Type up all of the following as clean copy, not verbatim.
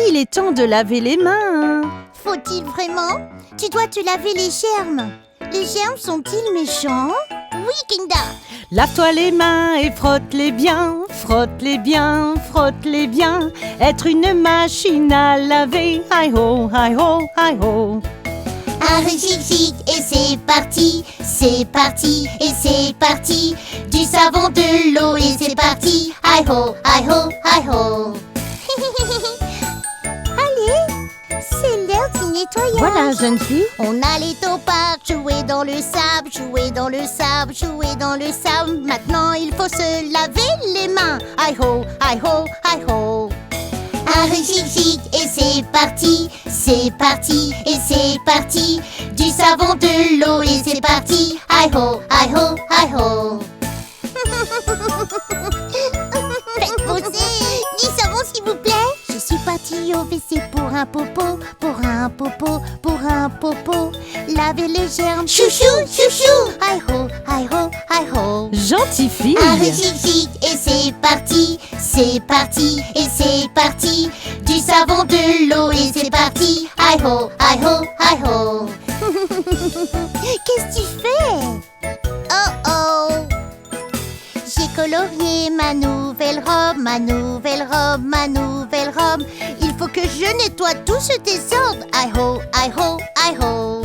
Il est temps de laver les mains. Faut-il vraiment? Tu dois te laver les germes. Les germes sont-ils méchants? Oui, Kinda. Lave-toi les mains et frotte-les bien. Frotte-les bien, frotte-les bien. Être une machine à laver. Hi-ho, hi-ho, hi-ho. Un chic et c'est parti. C'est parti et c'est parti. Du savon, de l'eau et c'est parti. Hi-ho, hi-ho, hi-ho. Allez, c'est l'heure du nettoyage. Voilà, jeune fille. On allait au parc, jouer dans le sable, jouer dans le sable, jouer dans le sable. Maintenant, il faut se laver les mains. Hi-ho, hi-ho, hi-ho. Un chic et c'est parti. C'est parti et c'est parti. Du savon, de l'eau et c'est parti. Hi-ho, hi-ho, hi-ho. Faites pousser du savon, s'il vous plaît. Je suis partie au WC pour un popo, pour un popo, pour un popo. Laver les germes, chouchou, chouchou. Hi-ho, hi-ho, hi-ho. Gentille fille. Un chic et c'est parti. C'est parti et c'est parti. Du savon, de l'eau et c'est parti. Hi-ho, hi-ho, hi-ho. Qu'est-ce que tu fais? Oh oh. J'ai colorié ma nouvelle robe, ma nouvelle robe, ma nouvelle robe. Il faut que je nettoie tout ce désordre. Hi-ho, hi-ho, hi-ho.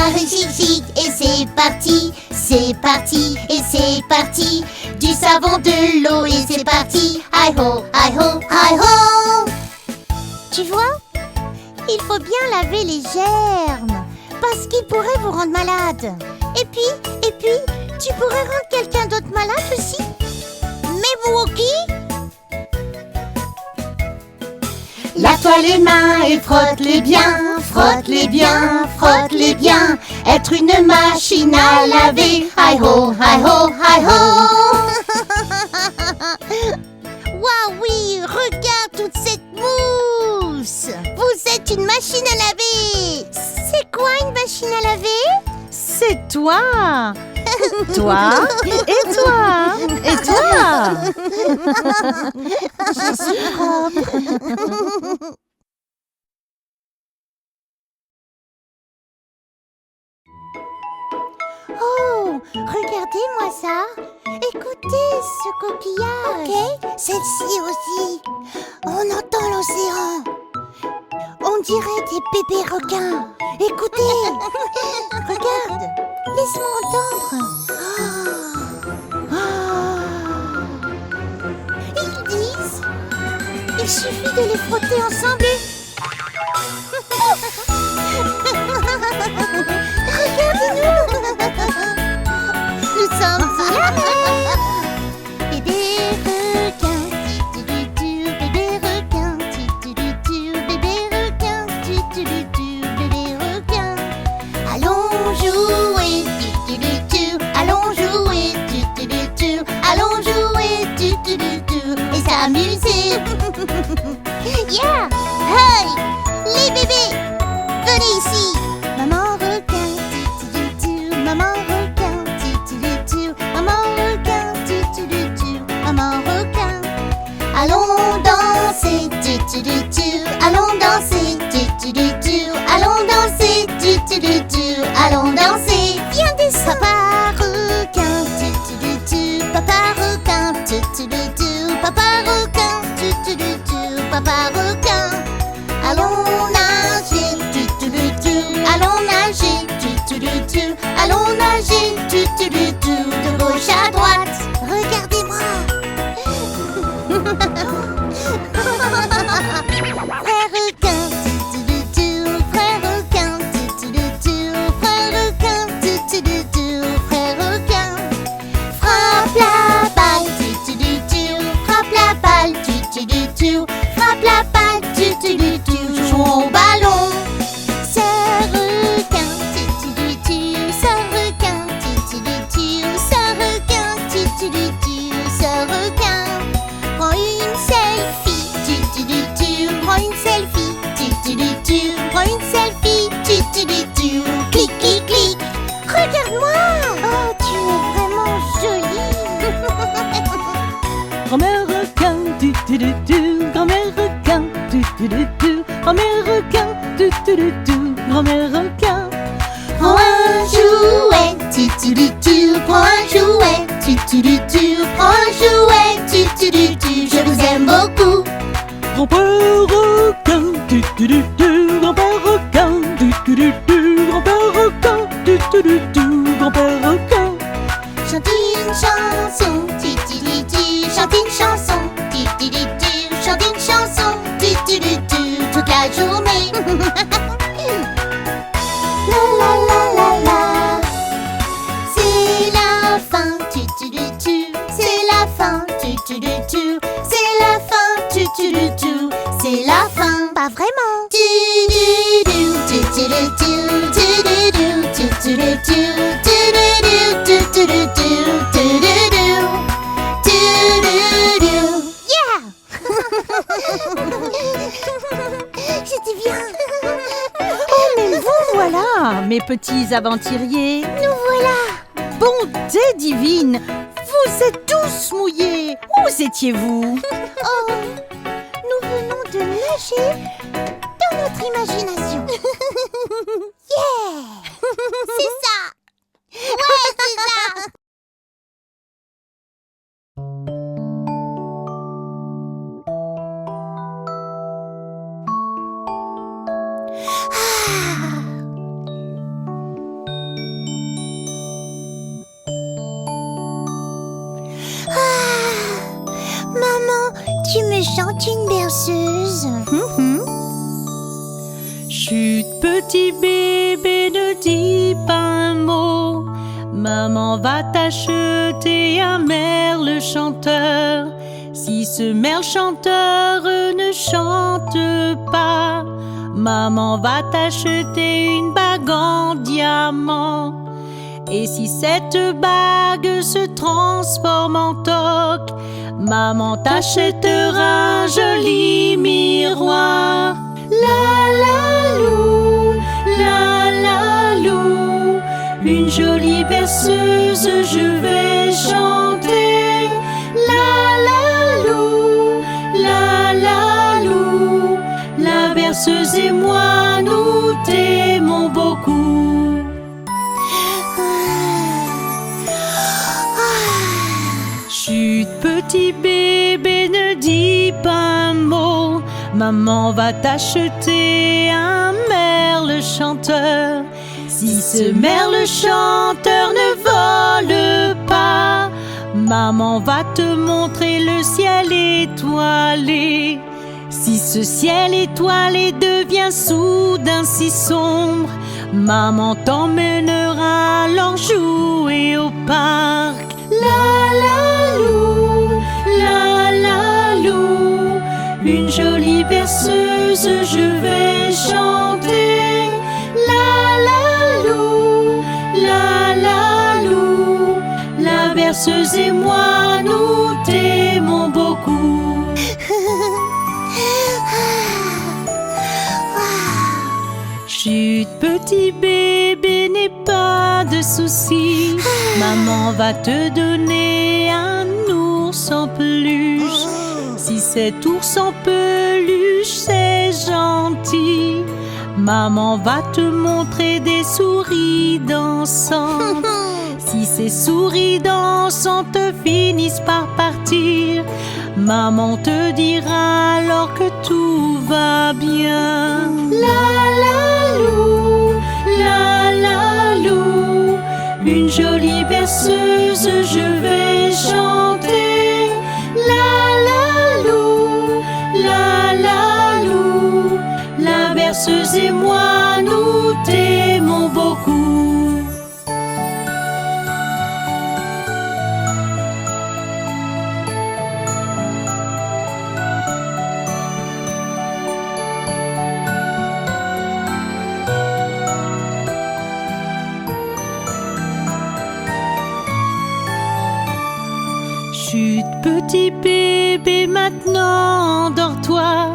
Un chic et c'est parti. C'est parti et c'est parti. Du savon, de l'eau et c'est parti. Hi-ho, hi-ho, hi-ho. Tu vois? Il faut bien laver les germes parce qu'ils pourraient vous rendre malade. Et puis, tu pourrais rendre quelqu'un d'autre malade aussi. Mais Wookie? Lave-toi les mains et frotte-les bien. Frotte-les bien, frotte-les bien. Être une machine à laver. Hi-ho, hi-ho, hi-ho. Waouh, oui, regarde toute cette mousse. Vous êtes une machine à laver. C'est quoi une machine à laver? C'est toi. Toi et toi et toi. Je suis propre. Oh, regardez-moi ça. Écoutez ce coquillage. Ok, celle-ci aussi. On entend l'océan. On dirait des bébés requins. Écoutez. Regarde. Laisse-moi entendre. Ils disent, il suffit de les frotter ensemble et... Regardez-nous. Nous sommes sous la mer. Bébé requin, bébé requin, bébé requin, bébé requin. Allons jouer, allons jouer, allons jouer, et s'amuser. Yeah! Hey! Les bébés! Venez ici! Maman requin, maman requin, maman requin, maman requin. Allons danser, allons danser, allons danser, allons danser. Viens descendre. Papa requin, papa requin, papa requin, papa requin. Allons nager, allons nager, allons nager, de gauche à droite. Regardez-moi. Frère requin, frère requin, frère requin, frère requin. Frappe la balle, frappe la balle, frappe la balle, jouons au ballon. Sœur requin, sœur requin, grand-mère requin. Prends un jouet, prends un jouet, prends un jouet, je vous aime beaucoup. Grand-père requin, grand-père requin, grand-père requin, grand-père requin. Chante une chanson, chante une chanson, chante une chanson, toute la journée. La la la la la. C'est la fin, c'est la fin, c'est la fin, c'est la fin. Pas vraiment. Yeah. C'était bien. Oh, mais vous voilà, mes petits aventuriers. Nous voilà. Bonté divine, vous êtes tous mouillés. Où étiez-vous? Oh, nous venons de nager dans notre imagination. Yeah. C'est ça. Ouais, c'est ça. Maman, tu me chantes une berceuse. Chut, petit bébé, ne dis pas un mot. Maman va t'acheter un merle chanteur. Si ce merle chanteur ne chante pas, maman va t'acheter une bague en diamant. Et si cette bague se transforme en toque, maman t'achètera un joli miroir. La la lou, une jolie berceuse je vais chanter. La lou, la berceuse et moi nous t'aimons beaucoup. Chut, petit bébé, ne dis pas un mot. Maman va t'acheter un merle chanteur. Si ce merle chanteur ne vole pas, maman va te montrer le ciel étoilé. Si ce ciel étoilé devient soudain si sombre, maman t'emmènera alors jouer au parc. La lou, une jolie berceuse je vais chanter. La lou, la berceuse et moi nous t'aimons beaucoup. Chut, petit bébé, n'aie pas de soucis. Maman va te donner un ours en peluche. Si cet ours en peluche c'est gentil, maman va te montrer des souris dansantes. Si ces souris dansantes finissent par partir, maman te dira alors que tout va bien. La lou, une jolie berceuse je vais chanter. La lou, la berceuse et moi nous t'aimons beaucoup. Chut, petit bébé, maintenant endors-toi.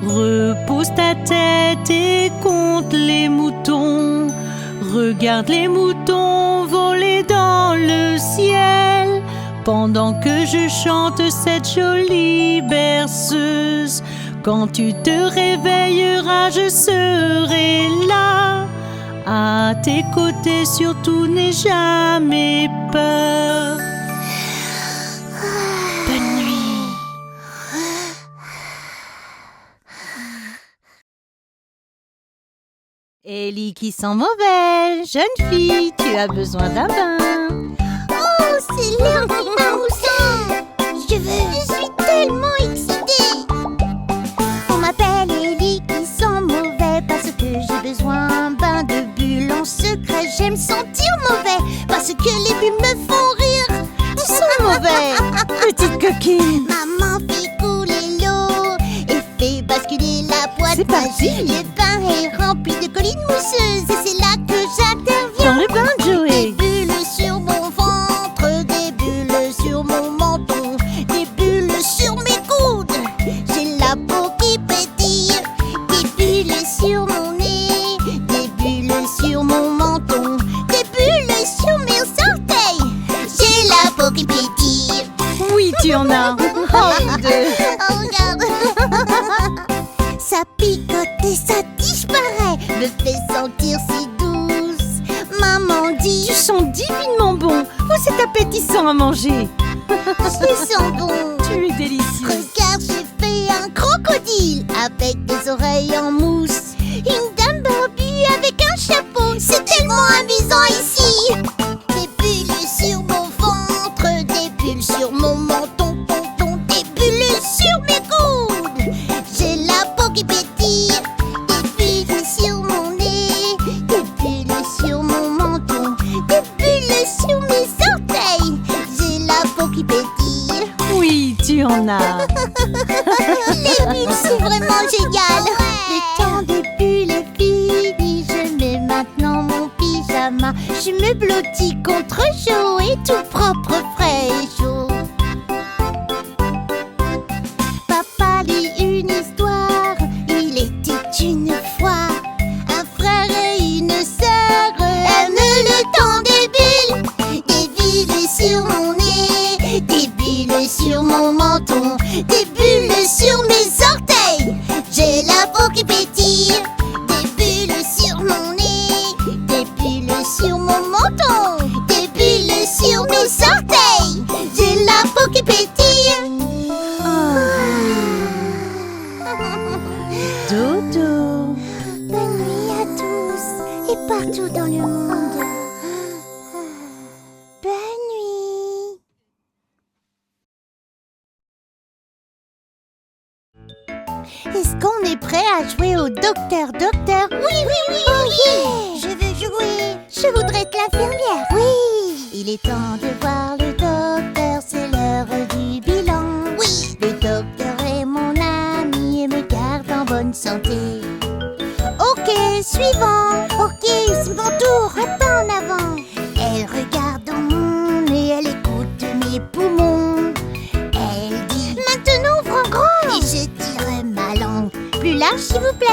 Repose ta tête et compte les moutons. Regarde les moutons voler dans le ciel, pendant que je chante cette jolie berceuse. Quand tu te réveilleras, je serai là. À tes côtés, surtout n'aie jamais peur. Bonne nuit. Ellie qui sent mauvais, jeune fille, tu as besoin d'un bain. Oh, c'est l'heure du bain moussant. Je suis tellement excitée. On m'appelle Ellie qui sent mauvais parce que j'ai besoin d'un bain de bulles en secret. J'aime sentir mauvais parce que les bulles me font rire. Tu sens mauvais, petite coquine. Maman fait couler l'eau et fait basculer la boîte. C'est parti. Le bain est rempli de collines mousseuses et c'est là que j'interviens. Dans le bain, Des Joey. bulles sur mon ventre, des bulles sur mon menton, des bulles sur mes coudes. J'ai la peau qui pétille, des bulles sur mon nez, des bulles sur mon menton, des bulles sur mes orteils. J'ai la peau qui pétille. Oui, tu en as. Oh, deux. Oh, regarde. Ça picote et ça disparaît, me fait sentir si douce. Maman dit, Tu sens divinement bon. Oh, c'est appétissant à manger. je sens bon. Tu es délicieuse. Regarde, j'ai fait un crocodile avec des oreilles en mousse. Une dame Barbie avec un chapeau. C'est tellement amusant ici. Des bulles sur mon ventre, des bulles sur mon menton, des bulles sur mes coudes. J'ai la peau qui pétille, des bulles sur mon nez, des bulles sur mon menton, des bulles sur mes orteils. J'ai la peau qui pétille. Oui, tu en as. Les bulles, c'est vraiment génial. Le temps des bulles est fini. Je mets maintenant mon pyjama. Je me blottis contre chaud et tout propre, frais et chaud. Papa lit une histoire. Il était une fois un frère et une sœur. Aime le temps des bulles. Des bulles sur mon nez, des bulles sur mon menton, des bulles sur mes orteils. J'ai la peau qui pétille, des bulles sur mon nez, des bulles sur mon menton, des bulles sur mes orteils. J'ai la peau qui pétille. Dodo. Bonne nuit à tous et partout dans le monde. Bonne nuit. Est-ce qu'on est prêt à jouer au docteur? Oui. Je veux jouer. Je voudrais être l'infirmière. Oui. Il est temps de voir le docteur, c'est l'heure du bilan. Oui. Le docteur est mon ami et me garde en bonne santé. Ok, suivant. Ok, c'est mon tour. Un pas en avant. Elle regarde dans mon nez, elle écoute mes poumons. Elle dit maintenant ouvre grand. Et je tire ma langue plus large s'il vous plaît.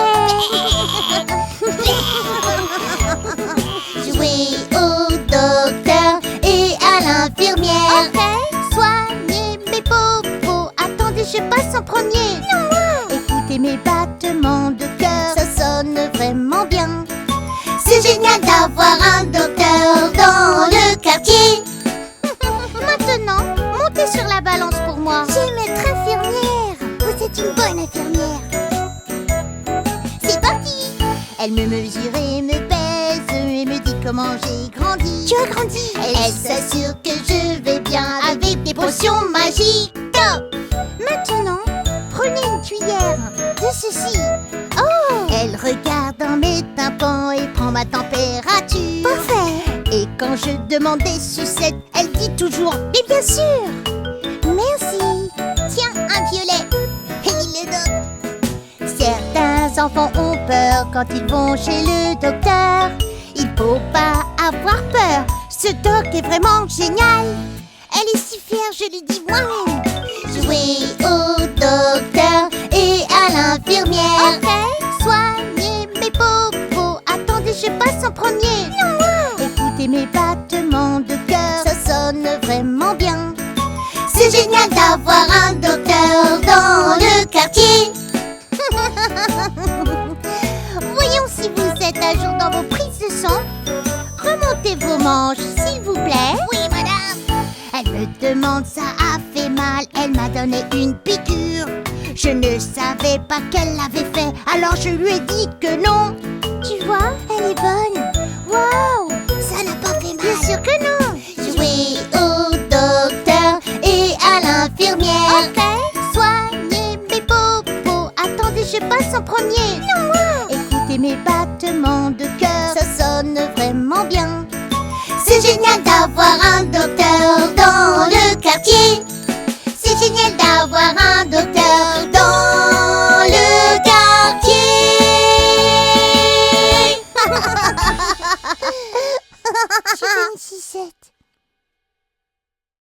Jouer au docteur et à l'infirmière. Ok. Soignez mes popos. Attendez, je passe en premier. Non, moi. Écoutez mes battements de cœur, ça sonne vraiment bien. C'est génial d'avoir un docteur dans le quartier. Maintenant, montez sur la balance pour moi. J'aime être infirmière. Vous êtes une bonne infirmière. C'est parti. Elle me mesure et me pèse et me dit comment j'ai grandi. Tu as grandi. Elle s'assure que je vais bien avec des potions magiques. Top. Maintenant, prenez une cuillère de ceci. Oh. Elle regarde dans mes tympans et prend ma température. Parfait. Et quand je demande des sucettes, elle dit toujours mais bien sûr. Merci. Tiens, un violet. Et il le donne. Certains enfants ont peur quand ils vont chez le docteur. Il faut pas avoir peur. Ce doc est vraiment génial. Elle est si fière, je lui dis moi-même. Jouer au docteur et à l'infirmière. Ok. Soignez mes popos. Attendez, je passe en premier. Non, moi. Écoutez mes battements de cœur, ça sonne vraiment bien. C'est génial d'avoir un docteur dans le quartier. demande, ça a fait mal. Elle m'a donné une piqûre. Je ne savais pas qu'elle l'avait fait, alors je lui ai dit que non. Tu vois, elle est bonne. Waouh, Ça n'a pas fait mal. bien sûr que non. Jouer au docteur et à l'infirmière. Ok.